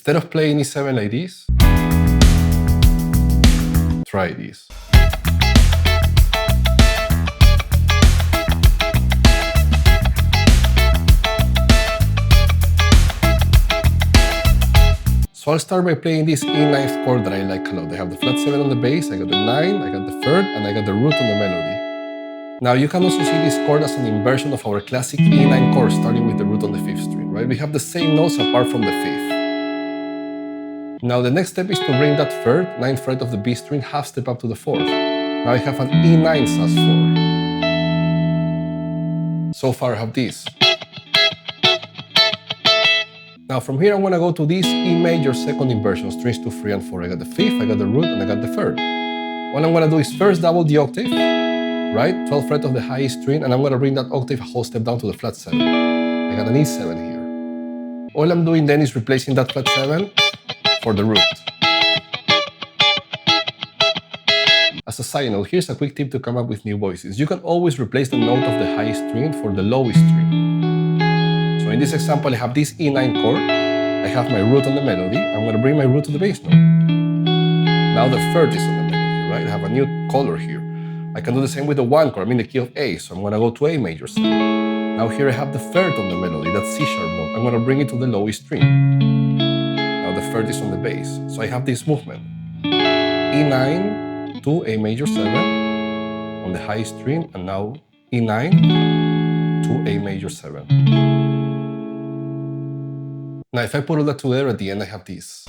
Instead of playing E7 like this, try this. So I'll start by playing this E9th chord that I like a lot. I have the flat 7 on the bass, I got the 9, I got the 3rd, and I got the root on the melody. Now you can also see this chord as an inversion of our classic E9 chord, starting with the root on the 5th string, right? We have the same notes apart from the 5th. Now the next step is to bring that 3rd, 9th fret of the B string half step up to the 4th. Now I have an E9 sus4. So far I have this. Now from here I'm going to go to this E major 2nd inversion, strings 2, 3, and 4. I got the 5th, I got the root, and I got the 3rd. What I'm going to do is first double the octave, right? 12th fret of the highest string, and I'm going to bring that octave a whole step down to the flat 7. I got an E7 here. All I'm doing then is replacing that flat 7 for the root. As a side note, here's a quick tip to come up with new voices. You can always replace the note of the highest string for the lowest string. So in this example, I have this E9 chord, I have my root on the melody, I'm going to bring my root to the bass note. Now the 3rd is on the melody, right? I have a new color here. I can do the same with the 1 chord, I'm in the key of A, so I'm going to go to A major 7. Now here I have the 3rd on the melody, that's C sharp note. I'm going to bring it to the lowest string. Now the 3rd is on the bass, so I have this movement. E9 to A major 7 on the highest string, and now E9 to A major 7. Now if I put all that together, at the end I have this.